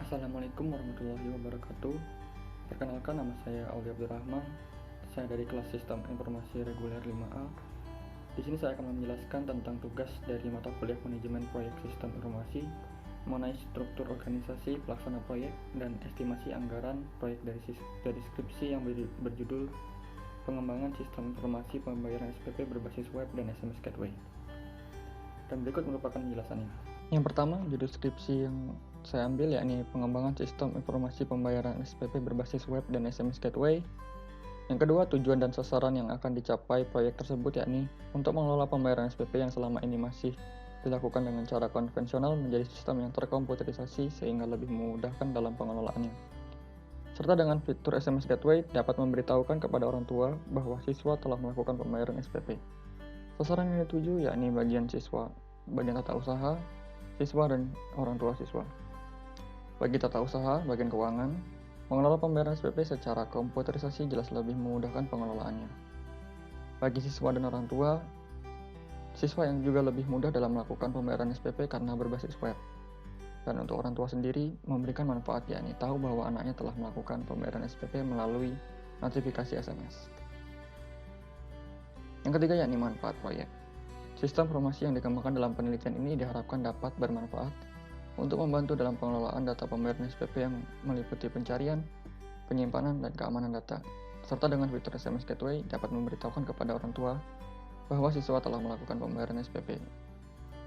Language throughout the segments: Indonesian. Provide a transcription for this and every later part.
Assalamualaikum warahmatullahi wabarakatuh. Perkenalkan, nama saya Aulia Abdurrahman. Saya dari kelas Sistem Informasi Reguler 5A. Di sini saya akan menjelaskan tentang tugas dari mata kuliah Manajemen Proyek Sistem Informasi mengenai struktur organisasi pelaksana proyek dan estimasi anggaran proyek dari skripsi yang berjudul Pengembangan Sistem Informasi Pembayaran SPP berbasis web dan SMS Gateway. Dan berikut merupakan penjelasannya. Yang pertama, judul skripsi yang saya ambil yakni Pengembangan Sistem Informasi Pembayaran SPP berbasis web dan SMS Gateway. Yang kedua, tujuan dan sasaran yang akan dicapai proyek tersebut yakni untuk mengelola pembayaran SPP yang selama ini masih dilakukan dengan cara konvensional menjadi sistem yang terkomputerisasi sehingga lebih memudahkan dalam pengelolaannya. Serta dengan fitur SMS Gateway dapat memberitahukan kepada orang tua bahwa siswa telah melakukan pembayaran SPP. Sasaran yang dituju yakni bagian siswa, bagian tata usaha, siswa dan orang tua siswa. Bagi tata usaha, bagian keuangan, mengelola pembayaran SPP secara komputerisasi jelas lebih memudahkan pengelolaannya. Bagi siswa dan orang tua, siswa yang juga lebih mudah dalam melakukan pembayaran SPP karena berbasis web. Dan untuk orang tua sendiri, memberikan manfaat yakni tahu bahwa anaknya telah melakukan pembayaran SPP melalui notifikasi SMS. Yang ketiga yakni manfaat proyek. Sistem informasi yang dikembangkan dalam penelitian ini diharapkan dapat bermanfaat untuk membantu dalam pengelolaan data pembayaran SPP yang meliputi pencarian, penyimpanan, dan keamanan data. Serta dengan fitur SMS Gateway dapat memberitahukan kepada orang tua bahwa siswa telah melakukan pembayaran SPP.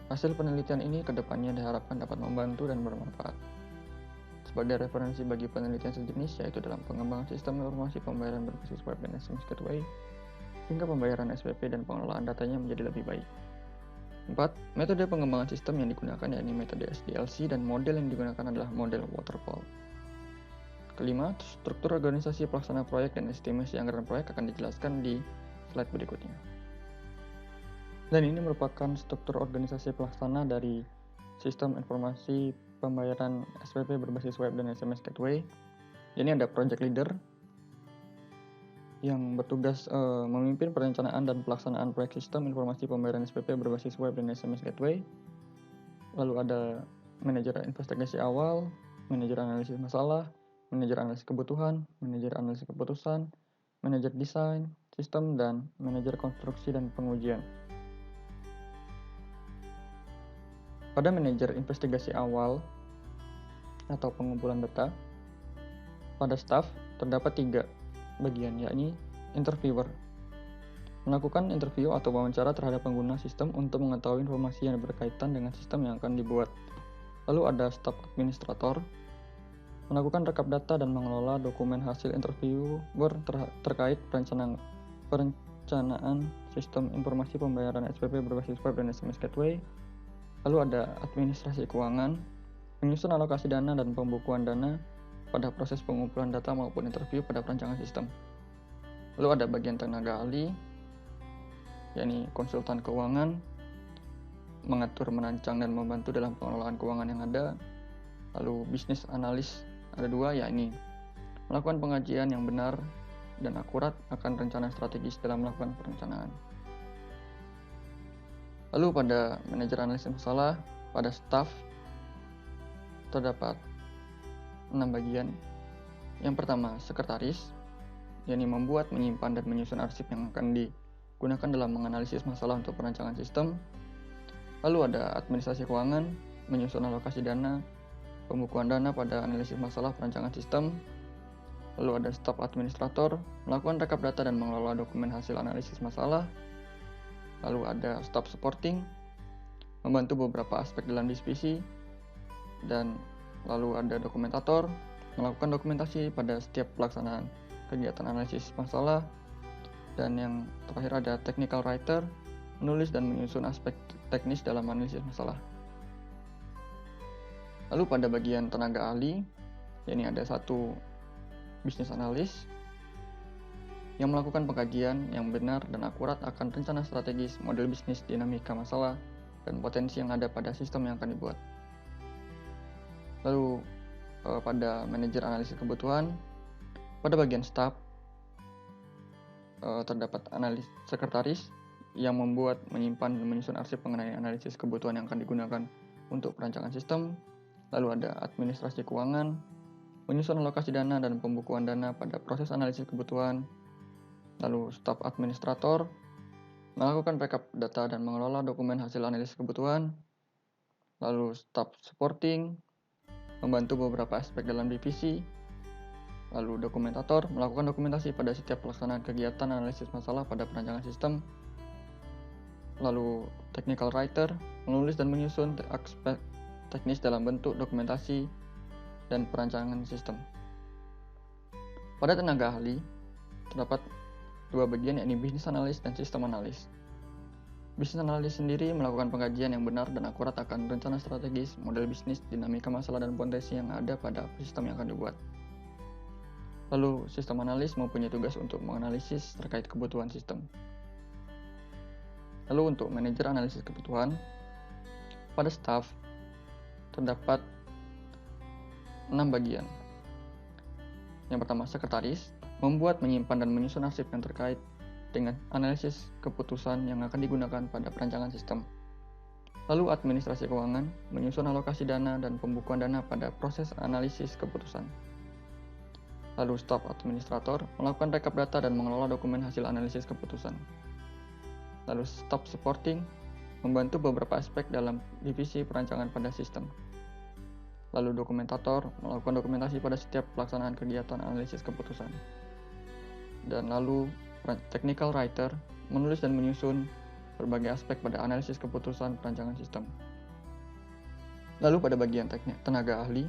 Hasil penelitian ini kedepannya diharapkan dapat membantu dan bermanfaat. Sebagai referensi bagi penelitian sejenis yaitu dalam pengembangan sistem informasi pembayaran berbasis web dan SMS Gateway, sehingga pembayaran SPP dan pengelolaan datanya menjadi lebih baik. 4. Metode pengembangan sistem yang digunakan yakni metode SDLC dan model yang digunakan adalah model waterfall. Kelima, struktur organisasi pelaksana proyek dan estimasi anggaran proyek akan dijelaskan di slide berikutnya. Dan ini merupakan struktur organisasi pelaksana dari sistem informasi pembayaran SPP berbasis web dan SMS Gateway. Ini ada project leader yang bertugas memimpin perencanaan dan pelaksanaan proyek sistem informasi pembayaran SPP berbasis web dan SMS Gateway. Lalu ada manajer investigasi awal, manajer analisis masalah, manajer analisis kebutuhan, manajer analisis keputusan, manajer desain, sistem, dan manajer konstruksi dan pengujian. Pada manajer investigasi awal atau pengumpulan data, pada staff terdapat 3 bagian, yakni interviewer, melakukan interview atau wawancara terhadap pengguna sistem untuk mengetahui informasi yang berkaitan dengan sistem yang akan dibuat. Lalu ada staf administrator, melakukan rekap data dan mengelola dokumen hasil interview terkait perencanaan sistem informasi pembayaran SPP berbasis web dan SMS Gateway. Lalu ada administrasi keuangan, menyusun alokasi dana dan pembukuan dana pada proses pengumpulan data maupun interview pada perancangan sistem. Lalu ada bagian tenaga ahli, yakni konsultan keuangan, mengatur, merancang, dan membantu dalam pengelolaan keuangan yang ada. Lalu bisnis analis ada 2, yakni melakukan pengajian yang benar dan akurat akan rencana strategis dalam melakukan perencanaan. Lalu pada manajer analisis masalah, pada staff terdapat 6 bagian. Yang pertama, sekretaris, yakni membuat, menyimpan, dan menyusun arsip yang akan digunakan dalam menganalisis masalah untuk perancangan sistem. Lalu ada administrasi keuangan, menyusun alokasi dana, pembukuan dana pada analisis masalah perancangan sistem. Lalu ada staf administrator, melakukan rekap data dan mengelola dokumen hasil analisis masalah. Lalu ada staf supporting, membantu beberapa aspek dalam diskusi. Dan lalu ada dokumentator, melakukan dokumentasi pada setiap pelaksanaan kegiatan analisis masalah. Dan yang terakhir ada technical writer, menulis dan menyusun aspek teknis dalam analisis masalah. Lalu pada bagian tenaga ahli, yakni ada 1 bisnis analis yang melakukan pengkajian yang benar dan akurat akan rencana strategis, model bisnis, dinamika masalah, dan potensi yang ada pada sistem yang akan dibuat. Lalu pada manajer analisis kebutuhan, pada bagian staff terdapat analis sekretaris yang membuat, menyimpan, dan menyusun arsip mengenai analisis kebutuhan yang akan digunakan untuk perancangan sistem. Lalu ada administrasi keuangan, menyusun alokasi dana dan pembukuan dana pada proses analisis kebutuhan. Lalu staf administrator, melakukan backup data dan mengelola dokumen hasil analisis kebutuhan. Lalu staf supporting, membantu beberapa aspek dalam divisi. Lalu dokumentator, melakukan dokumentasi pada setiap pelaksanaan kegiatan analisis masalah pada perancangan sistem. Lalu technical writer, menulis dan menyusun aspek teknis dalam bentuk dokumentasi dan perancangan sistem. Pada tenaga ahli, terdapat dua bagian, yakni business analyst dan system analyst. Business analyst sendiri melakukan pengkajian yang benar dan akurat akan rencana strategis, model bisnis, dinamika masalah dan potensi yang ada pada sistem yang akan dibuat. Lalu, sistem analis mempunyai tugas untuk menganalisis terkait kebutuhan sistem. Lalu untuk manajer analisis kebutuhan, pada staf terdapat 6 bagian. Yang pertama, sekretaris, membuat, menyimpan, dan menyusun arsip yang terkait dengan analisis keputusan yang akan digunakan pada perancangan sistem. Lalu administrasi keuangan, menyusun alokasi dana dan pembukuan dana pada proses analisis keputusan. Lalu staf administrator, melakukan backup data dan mengelola dokumen hasil analisis keputusan. Lalu staf supporting, membantu beberapa aspek dalam divisi perancangan pada sistem. Lalu dokumentator, melakukan dokumentasi pada setiap pelaksanaan kegiatan analisis keputusan. Dan lalu technical writer, menulis dan menyusun berbagai aspek pada analisis keputusan perancangan sistem. Lalu pada bagian tenaga ahli,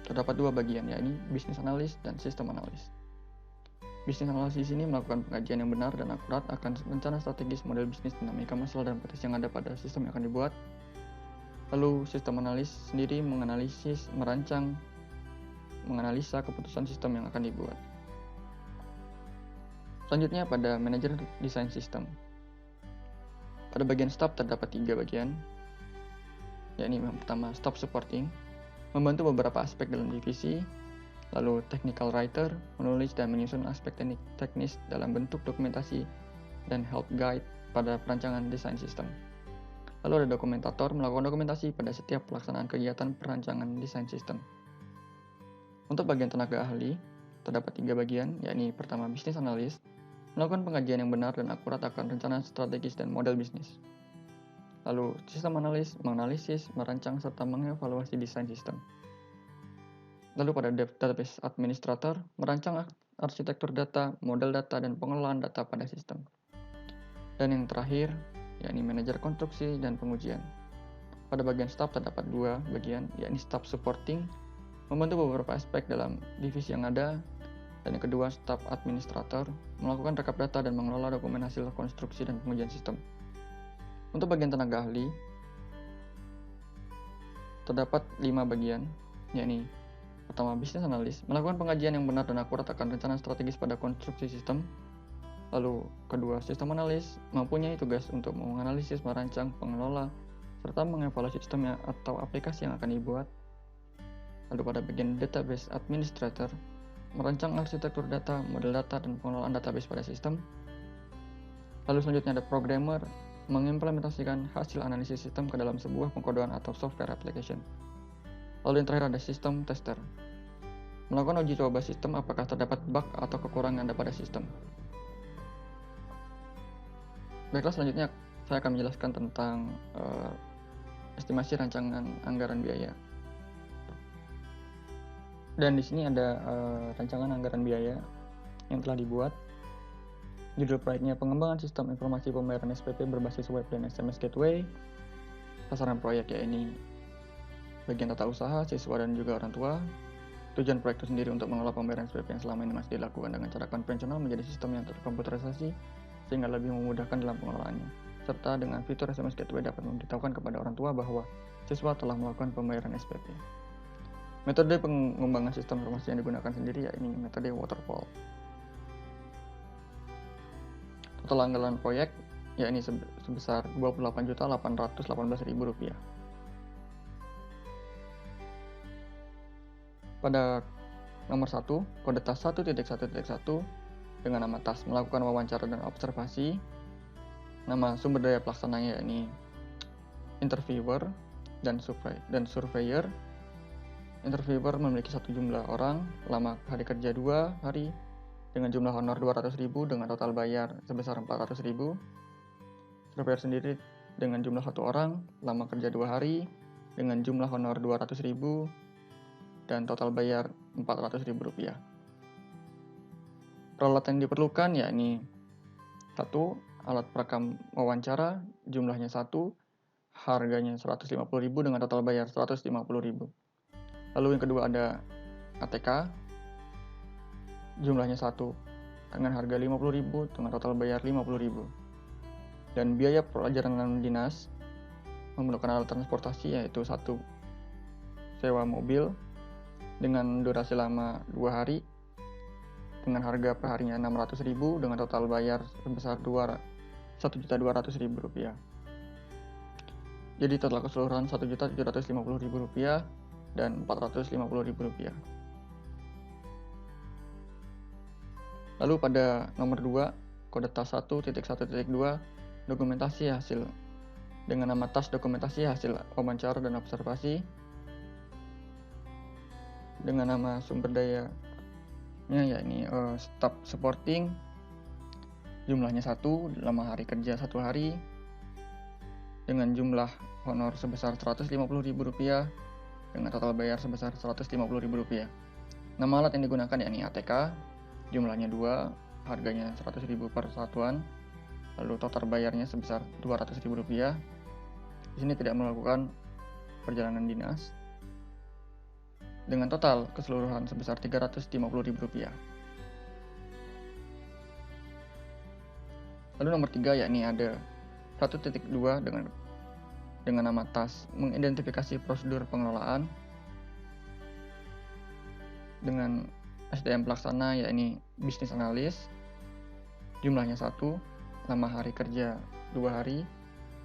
terdapat dua bagian, yakni business analyst dan system analyst. Business analyst ini melakukan pengkajian yang benar dan akurat akan rencana strategis, model bisnis, dinamika masalah dan potensi yang ada pada sistem yang akan dibuat. Lalu sistem analis sendiri menganalisis, merancang, menganalisa keputusan sistem yang akan dibuat. Selanjutnya pada manajer desain sistem. Pada bagian staff terdapat 3 bagian, yakni yang pertama staff supporting, membantu beberapa aspek dalam divisi. Lalu technical writer, menulis dan menyusun aspek teknis dalam bentuk dokumentasi dan help guide pada perancangan desain sistem. Lalu ada dokumentator, melakukan dokumentasi pada setiap pelaksanaan kegiatan perancangan desain sistem. Untuk bagian tenaga ahli, terdapat 3 bagian, yakni pertama business analyst, melakukan pengkajian yang benar dan akurat akan rencana strategis dan model bisnis. Lalu sistem analis, menganalisis, merancang, serta mengevaluasi desain sistem. Lalu pada database administrator, merancang arsitektur data, model data, dan pengelolaan data pada sistem. Dan yang terakhir, yakni manajer konstruksi dan pengujian. Pada bagian staff terdapat 2 bagian, yakni staff supporting, membantu beberapa aspek dalam divisi yang ada, dan yang kedua staff administrator, melakukan rekap data dan mengelola dokumen hasil konstruksi dan pengujian sistem. Untuk bagian tenaga ahli, terdapat 5 bagian, yakni pertama, business analyst, melakukan pengkajian yang benar dan akurat akan rencana strategis pada konstruksi sistem. Lalu, kedua, sistem analis mempunyai tugas untuk menganalisis, merancang, mengelola, serta mengevaluasi sistem atau aplikasi yang akan dibuat. Lalu pada bagian database administrator, merancang arsitektur data, model data, dan pengelolaan database pada sistem. Lalu selanjutnya ada programmer, mengimplementasikan hasil analisis sistem ke dalam sebuah pengkodean atau software application. Lalu yang terakhir ada sistem tester, melakukan uji coba sistem apakah terdapat bug atau kekurangan yang ada pada sistem. Baiklah, selanjutnya saya akan menjelaskan tentang estimasi rancangan anggaran biaya. Dan di sini ada rancangan anggaran biaya yang telah dibuat. Judul proyeknya pengembangan sistem informasi pembayaran SPP berbasis web dan SMS gateway. Sasaran proyek yakni bagian tata usaha, siswa, dan juga orang tua. Tujuan proyek itu sendiri untuk mengelola pembayaran SPP yang selama ini masih dilakukan dengan cara konvensional menjadi sistem yang terkomputerisasi sehingga lebih memudahkan dalam pengelolaannya. Serta dengan fitur SMS gateway dapat memberitahukan kepada orang tua bahwa siswa telah melakukan pembayaran SPP. Metode pengembangan sistem informasi yang digunakan sendiri yakni metode waterfall. Total anggaran proyek yakni sebesar Rp28.818.000. Pada nomor 1, kode tas 1.1.1 dengan nama tas melakukan wawancara dan observasi. Nama sumber daya pelaksananya yakni interviewer dan surveyor. Interviewer memiliki satu jumlah orang, lama hari kerja 2 hari, dengan jumlah honor 200.000 dengan total bayar sebesar 400.000. Surveyor sendiri dengan jumlah 1 orang, lama kerja 2 hari, dengan jumlah honor 200.000 dan total bayar Rp400.000. Peralatan yang diperlukan yakni 1. Alat perekam wawancara, jumlahnya 1, harganya Rp150.000 dengan total bayar Rp150.000. Lalu yang kedua ada ATK, jumlahnya 1 dengan harga Rp50.000 dengan total bayar Rp50.000. Dan biaya perjalanan dinas menggunakan alat transportasi yaitu 1. Sewa mobil dengan durasi lama 2 hari dengan harga perharinya Rp600.000 dengan total bayar sebesar Rp1.200.000. Jadi total keseluruhan Rp1.750.000 dan Rp450.000. Lalu pada nomor 2, kode tas 1.1.2, dokumentasi hasil dengan nama tas dokumentasi hasil wawancara dan observasi dengan nama sumber dayanya yakni staff supporting, jumlahnya 1, lama hari kerja 1 hari dengan jumlah honor sebesar Rp150.000 dengan total bayar sebesar Rp150.000. Nama alat yang digunakan yakni ATK, jumlahnya 2, harganya Rp100.000 per satuan, lalu total bayarnya sebesar Rp200.000. Di sini tidak melakukan perjalanan dinas dengan total keseluruhan sebesar Rp350.000. Lalu nomor 3 yakni ada 1.2 dengan nama tas mengidentifikasi prosedur pengelolaan dengan SDM pelaksana yakni bisnis analis, jumlahnya 1, lama hari kerja 2 hari,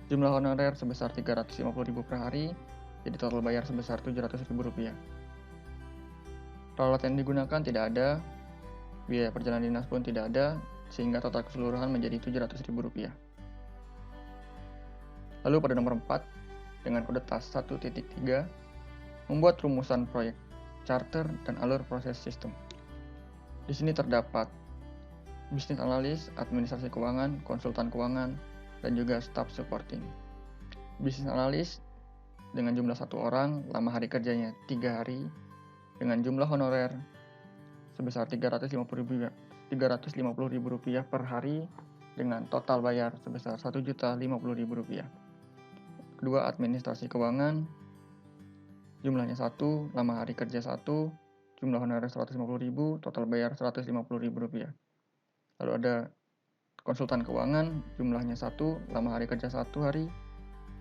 jumlah honorer sebesar Rp350.000 per hari, jadi total bayar sebesar Rp700.000. Peralatan yang digunakan tidak ada, biaya perjalanan dinas pun tidak ada, sehingga total keseluruhan menjadi Rp700.000. Lalu pada nomor 4, dengan kode tas 1.3, membuat rumusan proyek charter dan alur proses sistem. Di sini terdapat bisnis analis, administrasi keuangan, konsultan keuangan, dan juga staff supporting. Bisnis analis dengan jumlah 1 orang, lama hari kerjanya 3 hari, dengan jumlah honorer sebesar Rp350.000 per hari, dengan total bayar sebesar Rp1.050.000. Kedua, administrasi keuangan, jumlahnya 1, lama hari kerja 1, jumlah honorer Rp150.000, total bayar Rp150.000. Lalu ada konsultan keuangan, jumlahnya 1, lama hari kerja 1 hari,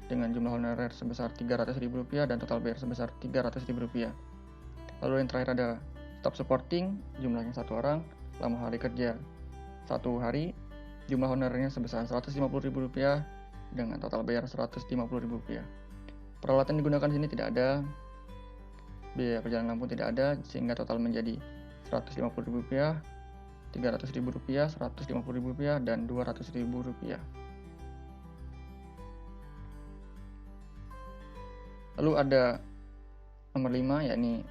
dengan jumlah honorer sebesar Rp300.000 dan total bayar sebesar Rp300.000. Lalu yang terakhir ada staff supporting, jumlahnya 1 orang, lama hari kerja 1 hari, jumlah honorernya sebesar Rp150.000 dengan total bayar Rp150.000. Peralatan digunakan di sini tidak ada, biaya perjalanan pun tidak ada, sehingga total menjadi Rp150.000, Rp300.000, Rp150.000, dan Rp200.000. Lalu ada nomor 5 yakni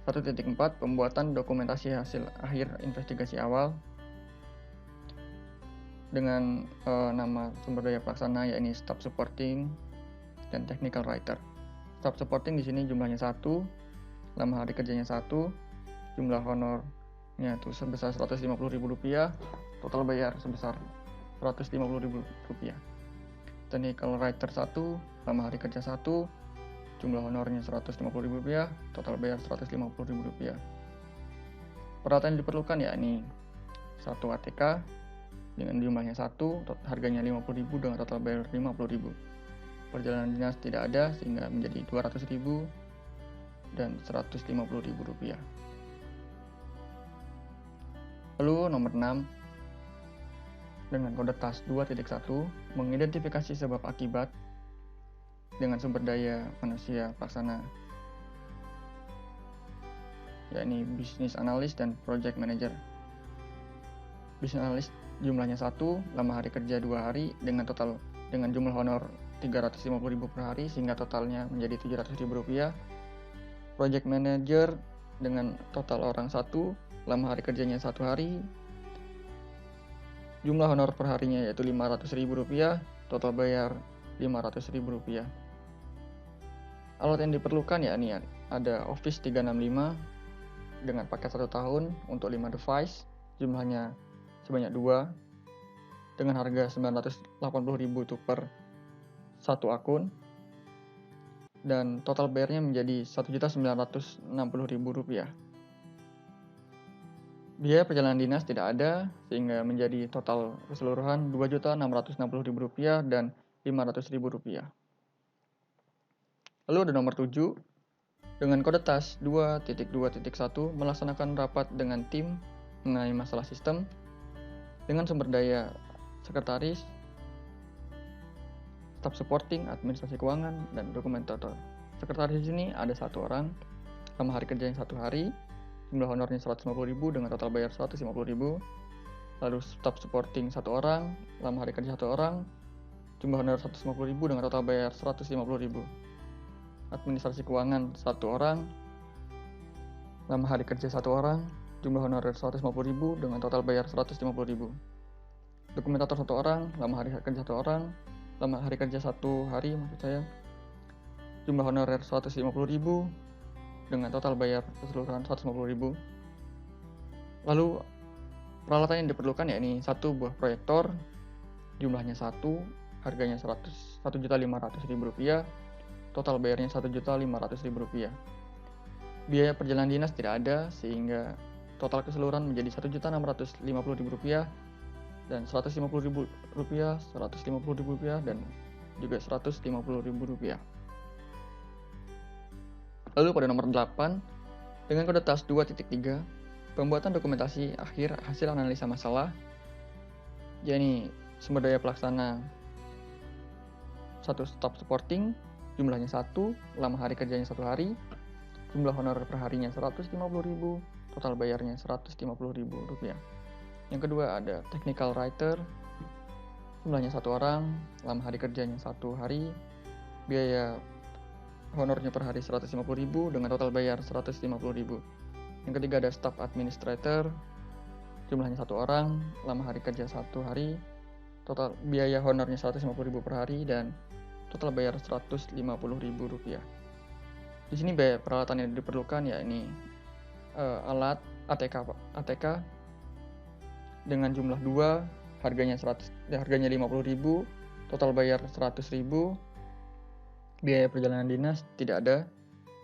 1.4 pembuatan dokumentasi hasil akhir investigasi awal dengan nama sumber daya pelaksana yakni staff supporting dan technical writer. Staff supporting di sini jumlahnya 1, lama hari kerjanya 1, jumlah honornya itu sebesar Rp150.000, total bayar sebesar Rp150.000. Technical writer 1, lama hari kerja 1, jumlah honornya Rp150.000, total bayar Rp150.000. Peralatan yang diperlukan yakni 1 ATK dengan jumlahnya 1, harganya Rp50.000 dengan total bayar Rp50.000. Perjalanan dinas tidak ada sehingga menjadi Rp200.000 dan Rp150.000. Lalu nomor 6, dengan kode tas 2.1 mengidentifikasi sebab akibat dengan sumber daya manusia pelaksana yakni bisnis analis dan project manager. Bisnis analis jumlahnya 1, lama hari kerja 2 hari dengan jumlah honor Rp350.000 per hari sehingga totalnya menjadi Rp700.000. project manager dengan total orang 1, lama hari kerjanya 1 hari, jumlah honor per harinya yaitu Rp500.000, total bayar Rp500.000. Alat yang diperlukan yakni ada Office 365 dengan paket 1 tahun untuk 5 device, jumlahnya sebanyak 2 dengan harga Rp980.000 untuk per 1 akun, dan total bayarnya menjadi Rp1.960.000. Biaya perjalanan dinas tidak ada, sehingga menjadi total keseluruhan Rp2.660.000 dan Rp500.000. Lalu ada nomor 7, dengan kode tas 2.2.1 melaksanakan rapat dengan tim mengenai masalah sistem dengan sumber daya sekretaris, staf supporting, administrasi keuangan, dan dokumentator. Sekretaris di sini ada 1 orang, lama hari kerja yang 1 hari, jumlah honornya Rp150.000 dengan total bayar Rp150.000. Lalu staf supporting 1 orang, lama hari kerja 1 orang, jumlah honor Rp150.000 dengan total bayar Rp150.000. Administrasi keuangan 1 orang, lama hari kerja 1 orang, jumlah honorer Rp150.000 dengan total bayar Rp150.000. Dokumentator 1 orang, lama hari kerja 1 orang, lama hari kerja 1 hari maksud saya, jumlah honorer Rp150.000 dengan total bayar keseluruhan Rp150.000. Lalu peralatan yang diperlukan yakni 1 buah proyektor, jumlahnya 1, harganya Rp1.500.000, total bayarnya Rp1.500.000. Biaya perjalanan dinas tidak ada, sehingga total keseluruhan menjadi Rp1.650.000 dan Rp150.000, Rp150.000 dan juga Rp150.000. Lalu pada nomor 8, dengan kode tas 2.3, pembuatan dokumentasi akhir hasil analisa masalah, yakni sumber daya pelaksana 1 staf supporting, jumlahnya 1, lama hari kerjanya 1 hari, jumlah honor per harinya Rp150.000, total bayarnya Rp150.000. Yang kedua ada technical writer, jumlahnya 1 orang, lama hari kerjanya 1 hari, biaya honornya per hari Rp150.000 dengan total bayar Rp150.000. Yang ketiga ada staff administrator, jumlahnya 1 orang, lama hari kerja 1 hari, total biaya honornya Rp150.000 per hari dan total bayar Rp150.000. Di sini biaya peralatan yang diperlukan yakni alat ATK dengan jumlah 2, harganya Rp50.000, total bayar Rp100.000. Biaya perjalanan dinas tidak ada,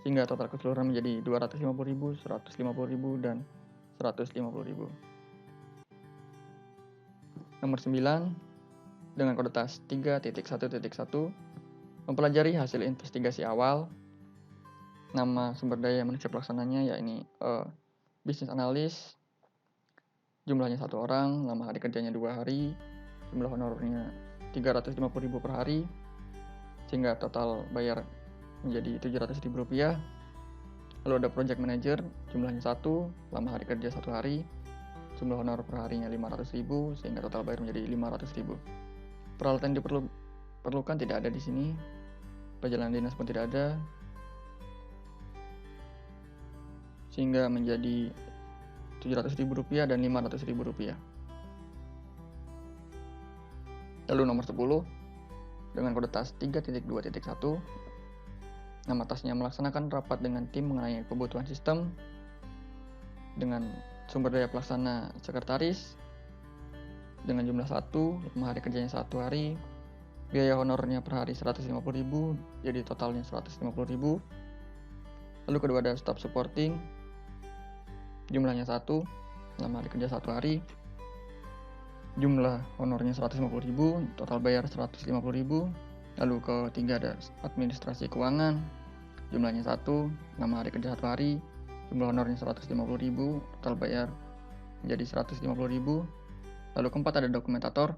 sehingga total keseluruhan menjadi Rp250.000, Rp150.000 dan Rp150.000. Nomor 9, dengan kode tas 3.1.1, mempelajari hasil investigasi awal. Nama sumber daya manusia pelaksananya yakni business analyst, jumlahnya 1 orang, lama hari kerjanya 2 hari, jumlah honornya Rp350.000 per hari, sehingga total bayar menjadi Rp700.000. Lalu ada project manager, jumlahnya 1, lama hari kerja 1 hari, jumlah honor per harinya Rp500.000, sehingga total bayar menjadi Rp500.000. Peralatan yang diperlukan tidak ada di sini, perjalanan dinas pun tidak ada, sehingga menjadi Rp700.000 dan Rp500.000. Lalu nomor 10, dengan kode tas 3.2.1, nama tasnya melaksanakan rapat dengan tim mengenai kebutuhan sistem dengan sumber daya pelaksana sekretaris dengan jumlah 1, lama hari kerjanya 1 hari, biaya honornya per hari Rp150.000, jadi totalnya Rp150.000. Lalu kedua ada staff supporting, jumlahnya 1, lama hari kerja 1 hari, jumlah honornya Rp150.000, total bayar Rp150.000. Lalu ketiga ada administrasi keuangan, jumlahnya 1, lama hari kerja 1 hari, jumlah honornya Rp150.000, total bayar menjadi Rp150.000. Lalu keempat ada dokumentator,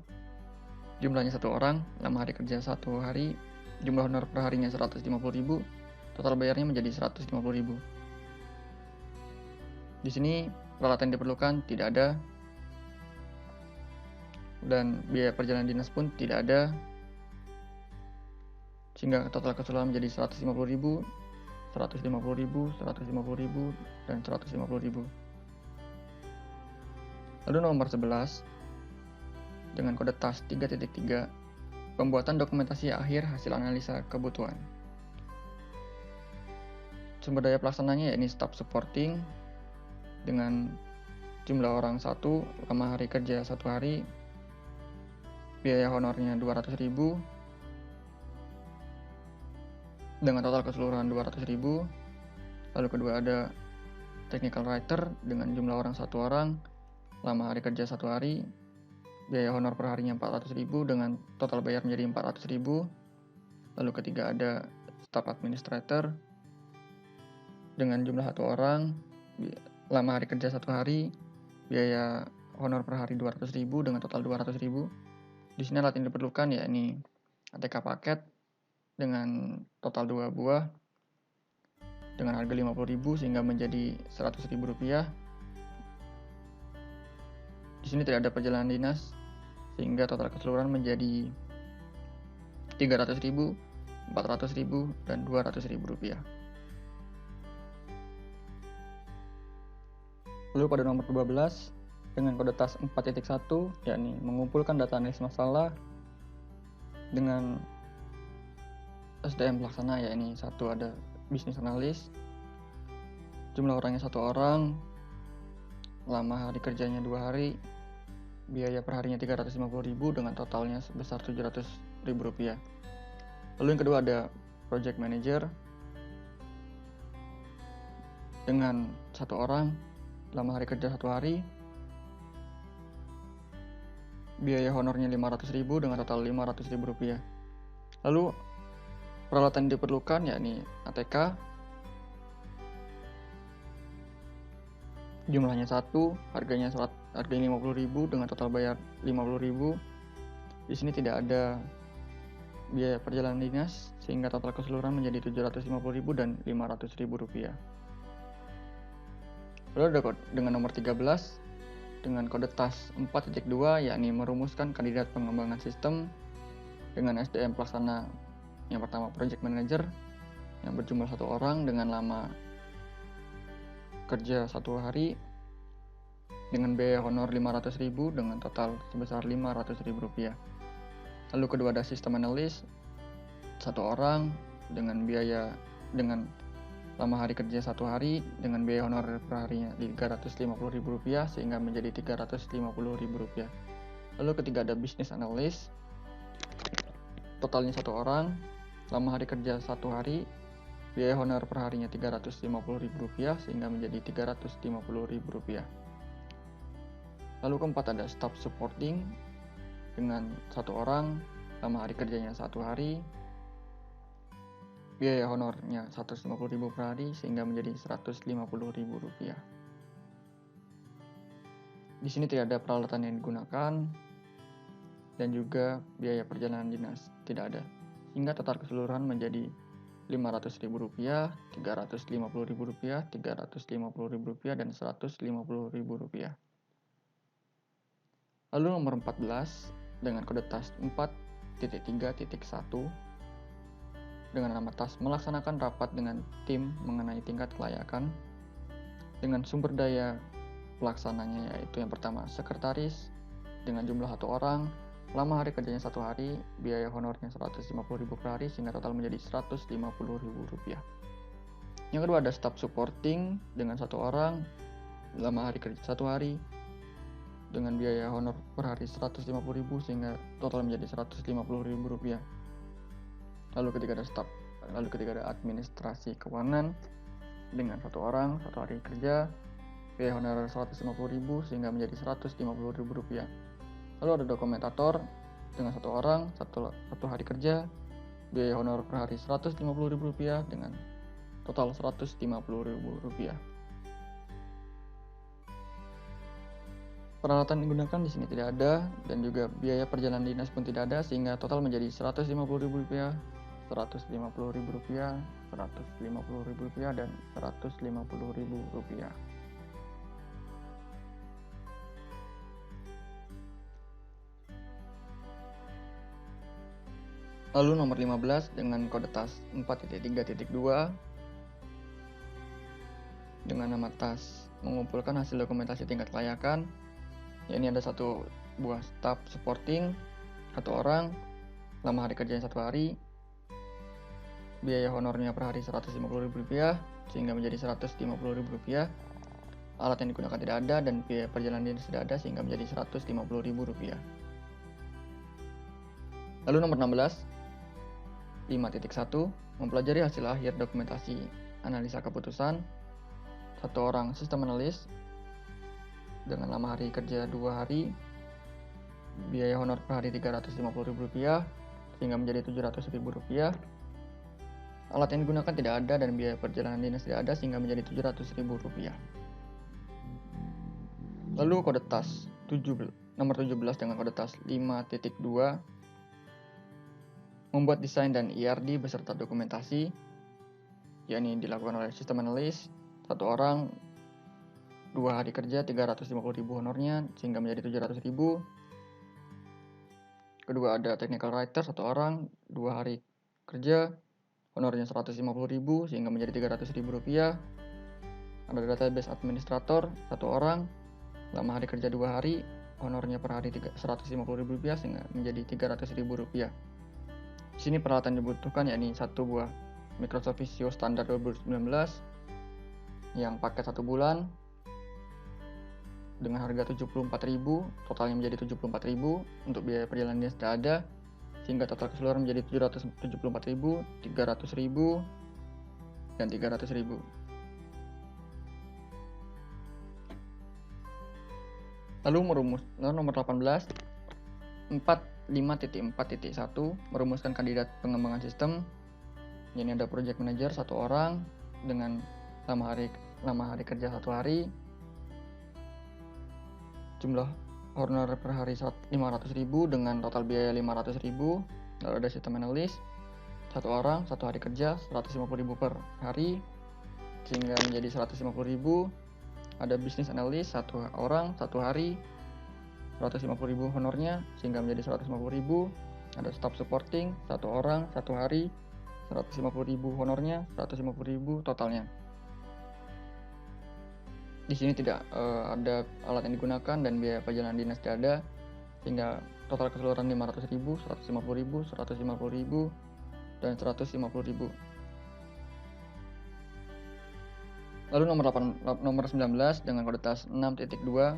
jumlahnya 1 orang, lama hari kerja 1 hari, jumlah honor per harinya Rp150.000, total bayarnya menjadi Rp150.000. Di sini peralatan yang diperlukan tidak ada, dan biaya perjalanan dinas pun tidak ada, sehingga total keseluruhan menjadi Rp150.000, 150.000, 150.000, dan 150.000. Lalu nomor 11 dengan kode TAS 3.3, pembuatan dokumentasi akhir hasil analisa kebutuhan. Sumber daya pelaksananya yakni staff supporting dengan jumlah orang 1, lama hari kerja 1 hari, biaya honornya 200.000, dengan total keseluruhan 200.000. Lalu kedua ada technical writer dengan jumlah orang 1 orang, lama hari kerja 1 hari, biaya honor per harinya 400.000 dengan total bayar menjadi 400.000. Lalu ketiga ada staff administrator dengan jumlah 1 orang, lama hari kerja 1 hari, biaya honor per hari 200.000 dengan total 200.000. Di sini alat yang diperlukan yakni ATK paket dengan total 2 buah dengan harga 50.000 sehingga menjadi 100.000 rupiah. Di sini tidak ada perjalanan dinas sehingga total keseluruhan menjadi 300.000, 400.000, dan 200.000 rupiah. Lalu pada nomor 12 dengan kode TAS 4.1 yakni mengumpulkan data analisis masalah dengan SDM pelaksana yakni 1 ada bisnis analis, jumlah orangnya 1 orang, lama hari kerjanya 2 hari, biaya per harinya 350.000 dengan totalnya sebesar 700.000 rupiah. Lalu yang kedua ada project manager dengan 1 orang, lama hari kerja 1 hari, biaya honornya 500.000 dengan total 500.000 rupiah. Lalu peralatan yang diperlukan yakni ATK, jumlahnya 1, harganya 50.000 dengan total bayar 50.000. Di sini tidak ada biaya perjalanan dinas sehingga total keseluruhan menjadi 750.000 dan 500.000 rupiah. Lalu ada dengan nomor 13 dengan kode TAS 4.2 yakni merumuskan kandidat pengembangan sistem dengan SDM pelaksana yang pertama project manager yang berjumlah 1 orang dengan lama kerja 1 hari dengan biaya honor 500.000 dengan total sebesar 500.000 rupiah. Lalu kedua ada sistem analis 1 orang dengan lama hari kerja 1 hari dengan biaya honor per harinya 350.000 rupiah sehingga menjadi 350.000 rupiah. Lalu ketiga ada business analyst, totalnya 1 orang, lama hari kerja 1 hari, biaya honor per harinya 350.000 rupiah sehingga menjadi 350.000 rupiah. Lalu keempat ada staff supporting dengan 1 orang, lama hari kerjanya 1 hari, biaya honornya 150.000 per hari sehingga menjadi 150.000 rupiah. Di sini tidak ada peralatan yang digunakan dan juga biaya perjalanan dinas tidak ada. Sehingga total keseluruhan menjadi 500.000 rupiah, 350.000 rupiah, 350.000 rupiah, dan 150.000 rupiah. Lalu nomor 14 dengan kode TAS 4.3.1 dengan nama TAS melaksanakan rapat dengan tim mengenai tingkat kelayakan dengan sumber daya pelaksananya yaitu yang pertama sekretaris dengan jumlah 1 orang, lama hari kerjanya 1 hari, biaya honornya 150.000 per hari sehingga total menjadi 150.000 rupiah. Yang kedua ada staff supporting dengan 1 orang, lama hari kerja 1 hari, dengan biaya honor per hari 150.000 sehingga total menjadi 150.000 rupiah. Lalu ketiga ada administrasi keuangan dengan 1 orang, 1 hari kerja, biaya honorer 150.000 sehingga menjadi 150.000 rupiah. Lalu ada dokumentator dengan 1 orang, 1 hari kerja, biaya honorer per hari 150.000 rupiah dengan total 150.000 rupiah. Peralatan yang digunakan di sini tidak ada dan juga biaya perjalanan dinas pun tidak ada sehingga total menjadi 150.000 rupiah, 150.000 rupiah, 150.000 rupiah, dan 150.000 rupiah. Lalu nomor 15 dengan kode TAS 4.3.2 dengan nama tas mengumpulkan hasil dokumentasi tingkat kelayakan. Ya, ini ada satu buah staff supporting 1 orang, lama hari kerjanya 1 hari, biaya honornya per hari Rp150.000 sehingga menjadi Rp150.000. Alat yang digunakan tidak ada dan biaya perjalanan dinas tidak ada sehingga menjadi Rp150.000. Lalu nomor 16, 5.1, mempelajari hasil akhir dokumentasi analisa keputusan. 1 orang sistem analis dengan lama hari kerja 2 hari, biaya honor per hari Rp350.000 sehingga menjadi Rp700.000. Alat yang digunakan tidak ada dan biaya perjalanan dinas tidak ada sehingga menjadi Rp700.000. Lalu kode tas nomor 17 dengan kode tas 5.2, membuat desain dan IRD beserta dokumentasi, yakni dilakukan oleh sistem analis 1 orang, 2 hari kerja Rp350.000 honornya sehingga menjadi Rp700.000. Kedua ada technical writer 1 orang, 2 hari kerja, honornya Rp150.000 sehingga menjadi Rp300.000. Ada database administrator 1 orang, lama hari kerja 2 hari, honornya per hari Rp150.000 sehingga menjadi Rp300.000. Di sini peralatan dibutuhkan yakni 1 buah Microsoft Visio standar 2019 yang paket 1 bulan dengan harga Rp74.000, totalnya menjadi Rp74.000. Untuk biaya perjalanan dinas tidak ada sehingga total keseluruhan menjadi Rp774.000, Rp300.000 dan Rp300.000. Lalu nomor 18, 5.4.1, merumuskan kandidat pengembangan sistem. Ini ada project manager 1 orang dengan lama hari kerja 1 hari, jumlah honor per hari Rp500.000 dengan total biaya Rp500.000. Lalu ada sistem analis 1 orang 1 hari kerja Rp150.000 per hari sehingga menjadi Rp150.000. Ada business analis 1 orang 1 hari Rp150.000 honornya sehingga menjadi Rp150.000. Ada staff supporting 1 orang 1 hari Rp150.000 honornya, Rp150.000 totalnya. Di sini tidak ada alat yang digunakan dan biaya perjalanan dinas tidak ada sehingga total keseluruhan Rp500.000, Rp150.000, Rp150.000 dan Rp150.000. Lalu nomor 19 dengan kode tas 6.2,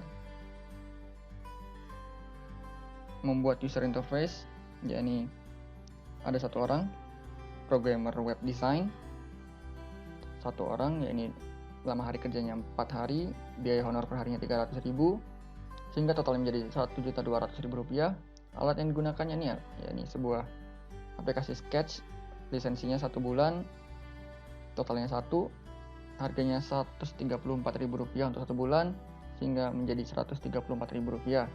membuat user interface, yakni ada 1 orang programmer web design 1 orang, yakni lama hari kerjanya 4 hari, biaya honor per harinya Rp300.000 sehingga totalnya menjadi Rp1.200.000. Alat yang digunakannya ini yakni sebuah aplikasi sketch, lisensinya 1 bulan, totalnya 1, harganya Rp134.000 untuk 1 bulan sehingga menjadi Rp134.000.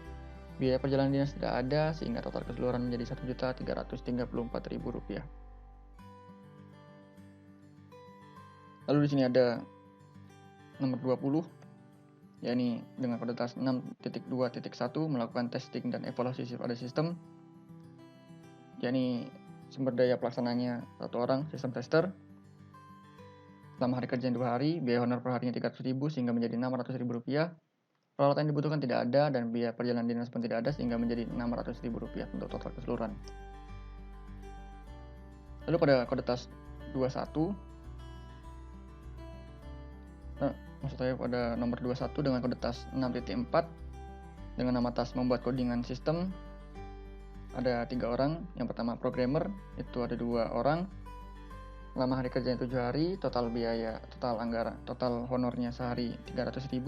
Biaya perjalanan dinas tidak ada sehingga total keseluruhan menjadi Rp1.334.000. Lalu di sini ada nomor 20, yakni dengan kode tas 6.2.1, melakukan testing dan evaluasi pada sistem, yakni sumber daya pelaksananya 1 orang sistem tester, lama hari kerja 2 hari, biaya honor per harinya Rp300.000 sehingga menjadi Rp600.000. Peralatan yang dibutuhkan tidak ada dan biaya perjalanan dinas pun tidak ada sehingga menjadi Rp600.000 untuk total keseluruhan. Lalu pada kode tas 21, maksud saya pada nomor 21 dengan kode tas 6.4 dengan nama tas membuat codingan sistem, ada 3 orang. Yang pertama programmer, itu ada 2 orang, lama hari kerjanya 7 hari, total honornya sehari Rp300.000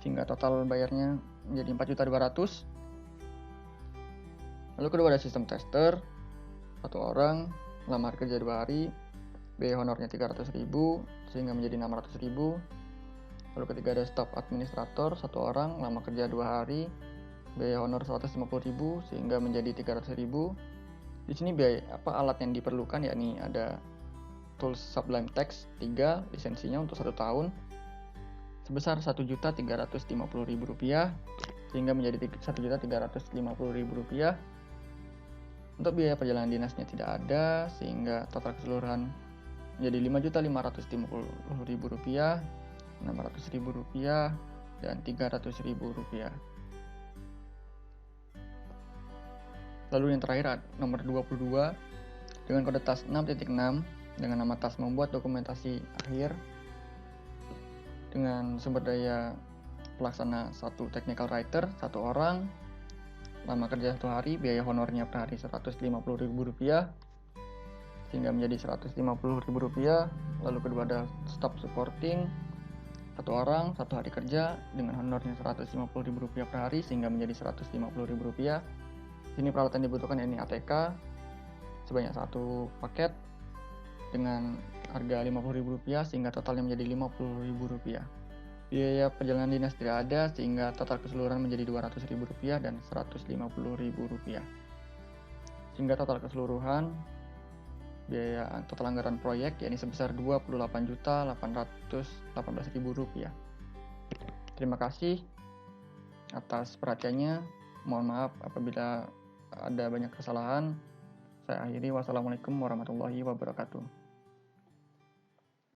sehingga total bayarnya menjadi Rp4.200.000. Lalu kedua ada sistem tester 1 orang, lama hari kerja 2 hari, biaya honornya Rp300.000 sehingga menjadi Rp600.000. Lalu ketiga ada staff administrator 1 orang, lama kerja 2 hari, biaya honor Rp150.000 sehingga menjadi Rp300.000. Di sini alat yang diperlukan yakni ada tools Sublime Text 3, lisensinya untuk 1 tahun sebesar Rp1.350.000 sehingga menjadi Rp1.350.000. Untuk biaya perjalanan dinasnya tidak ada sehingga total keseluruhan menjadi Rp5.550.000. Rp600.000, dan Rp300.000. Lalu yang terakhir nomor 22 dengan kode tas 6.6 dengan nama tas membuat dokumentasi akhir dengan sumber daya pelaksana 1 technical writer 1 orang, lama kerja 1 hari, biaya honornya per hari Rp150.000 sehingga menjadi Rp150.000. Lalu kedua ada staff supporting 1 orang 1 hari kerja dengan honornya Rp150.000 per hari sehingga menjadi Rp150.000. Sini peralatan dibutuhkan yakni ATK sebanyak 1 paket dengan harga Rp50.000 sehingga totalnya menjadi Rp50.000. Biaya perjalanan dinas tidak ada sehingga total keseluruhan menjadi Rp200.000 dan Rp150.000. Sehingga total keseluruhan biaya total anggaran proyek yakni sebesar Rp28.818.000. Terima kasih atas perhatiannya. Mohon maaf apabila ada banyak kesalahan. Saya akhiri. Wassalamualaikum warahmatullahi wabarakatuh.